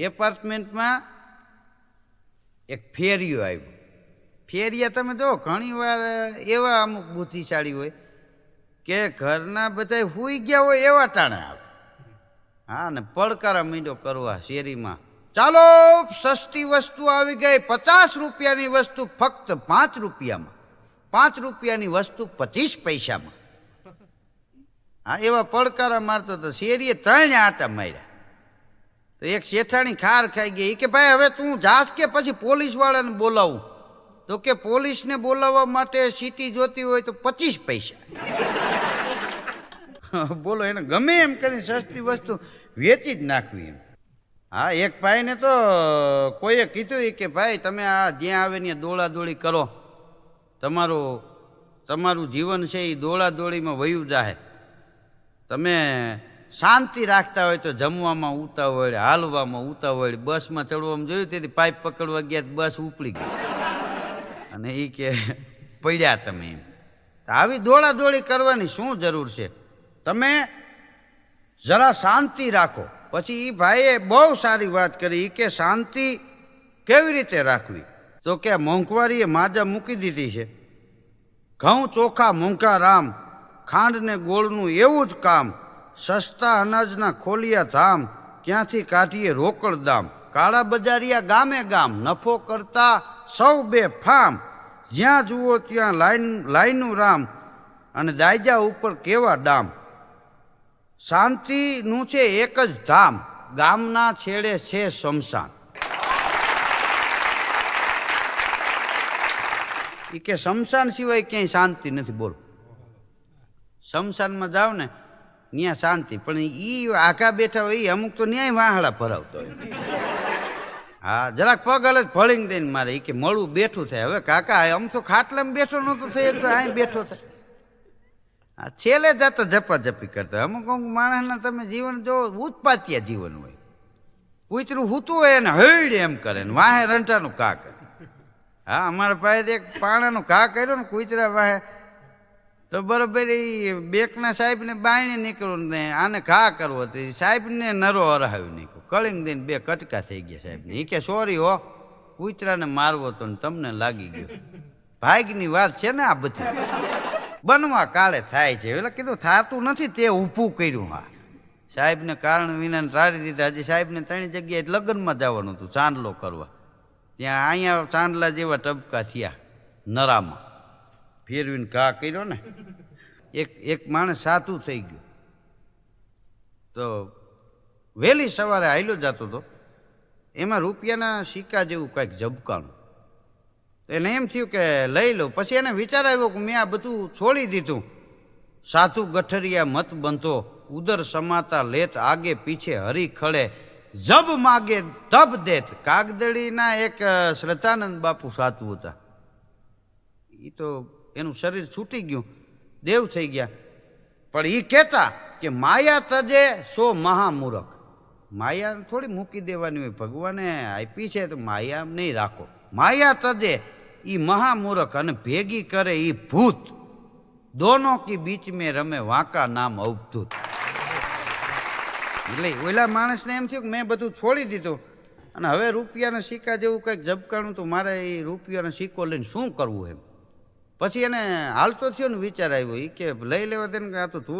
એપાર્ટમેન્ટમાં એક ફેરિયો આવ્યો. ફેરિયા તમે જો ઘણી વાર એવા અમુક બુદ્ધિશાળી હોય કે ઘરના બધા સૂઈ ગયા હોય એવા ટાણે આવે. હા, ને પડકારા મીંડો કરવા શેરીમાં, ચાલો સસ્તી વસ્તુ આવી ગઈ, 50 રૂપિયાની વસ્તુ ફક્ત 5 રૂપિયામાં, 5 રૂપિયાની વસ્તુ 25 પૈસામાં. હા, એવા પડકારા મારતો હતો. શેરીએ 3 આટા માર્યા તો એક શેઠાણી ખાર ખાઈ ગઈ. કે ભાઈ હવે તું જાસ કે પછી પોલીસ વાળાને બોલાવું? તો કે પોલીસને બોલાવવા માટે સીટી જોતી હોય તો 25 પૈસા. બોલો, એને ગમે એમ કરીને સસ્તી વસ્તુ વેચી જ નાખવી એમ. હા, એક ભાઈને તો કોઈએ કીધું કે ભાઈ તમે આ જ્યાં આવે ત્યાં દોડાદોડી કરો, તમારું જીવન છે એ દોડાદોડીમાં વયું જાહે. તમે શાંતિ રાખતા હોય તો જમવામાં ઉતાવળ, હાલવામાં ઉતાવળ, બસમાં ચડવામાં જોયું તેથી પાઇપ પકડવા ગયા બસ ઉપડી ગઈ અને એ કે પડ્યા તમે એમ. આવી દોડાદોડી કરવાની શું જરૂર છે? તમે જરા શાંતિ રાખો. પછી એ ભાઈએ બહુ સારી વાત કરી કે શાંતિ કેવી રીતે રાખવી? તો કે મોંઘવારીએ માજા મૂકી દીધી છે. ઘઉં ચોખા મોંઘા રામ, ખાંડ ને ગોળનું એવું જ કામ, સસ્તા અનાજના ખોલિયા ધામ, ક્યાંથી કાઢીએ રોકડ દામ, કાળા બજારિયા ગામે ગામ, નફો કરતા સૌ બે ફામ, જ્યાં જુઓ ત્યાં લાઈનું રામ, અને દાયજા ઉપર કેવા ડામ. શાંતિનું છે એક જ ધામ, ગામના છેડે છે શમશાન. એ કે શમશાન સિવાય ક્યાંય શાંતિ નથી. બોલો, શમશાનમાં જાઓ ને ત્યાં શાંતિ, પણ એ આખા બેઠા હોય એ અમુક તો ન્યાય વાહડા ભરાવતો હોય. હા, જરાક પગ હાલે ભળીને દઈને મારે એ કે મળું બેઠું થાય. હવે કાકા આમ તો ખાટલામાં બેઠો નહોતો થઈ તો અહીં બેઠો થાય. હા, છેલ્લે જતા ઝપાઝપી કરતા હોય. અમુક અમુક માણસના તમે જીવન જો ઉત્પાત્યા જીવન હોય. કૂતરું હૂતું હોય એને હૈડ એમ કરે ને વાહે રંટાનું કા કરે. હા, અમારા પાસે એક પાણાનો ઘા કર્યો ને કૂતરા વાહે તો બરોબર એ બેકના સાહેબને બાયણે નીકળ્યું ને આને ઘા કરવો તો સાહેબને નરો હરાવી નીકળ્યો. કળીંગ દઈને 2 કટકા થઈ ગયા સાહેબને. એ કે સોરી હો, કૂતરાને મારવો તો તમને લાગી ગયો. ભાગની વાત છે ને આ બધી, બનવા કાળે થાય છે. એટલે કીધું થાતું નથી તે ઊભું કર્યું. હા, સાહેબને કારણ વિના ટાળી દીધા. હજી સાહેબને 3 જગ્યાએ લગ્નમાં જવાનું હતું ચાંદલો કરવા. ત્યાં અહીંયા ચાંદલા જેવા ટબકા થયા નરામાં. ફેરવીને ઘા કર્યો ને. એક માણસ સાતું થઈ ગયો તો વહેલી સવારે હાલ્યો જતો હતો. એમાં રૂપિયાના સિક્કા જેવું કંઈક ઝબકાણું. એને એમ થયું કે લઈ લઉં. પછી એને વિચાર આવ્યો કે મેં આ બધું છોડી દીધું. સાધુ ગઠરિયા મત બંધો, ઉદર સમાતા લેત આગે પીછે હરી ખડે, જબ માગે તબ દેત. કાગદડીના એક શ્રદ્ધાનંદ બાપુ સાધુ હતા. એ તો એનું શરીર છૂટી ગયું, દેવ થઈ ગયા. પણ એ કહેતા કે માયા તજે સો મહામૂરખ. માયા થોડી મૂકી દેવાની હોય, ભગવાને આપી છે તો માયા નહીં રાખો. માયા તજે એ મહામૂરખ, અને ભેગી કરે એ ભૂત. દોનો કી બીચ મેં રમે વાંકા નામ અવધૂત. એટલે ઓલા માણસને એમ થયું કે મેં બધું છોડી દીધું અને હવે રૂપિયાના સિક્કા જેવું કંઈક ઝબકાણું તો મારે એ રૂપિયાનો સિક્કો લઈને શું કરવું એમ. પછી એને હાલતો થયો ને વિચાર આવ્યો. એ કે લઈ લેવા દે ને, આ તો ધૂળ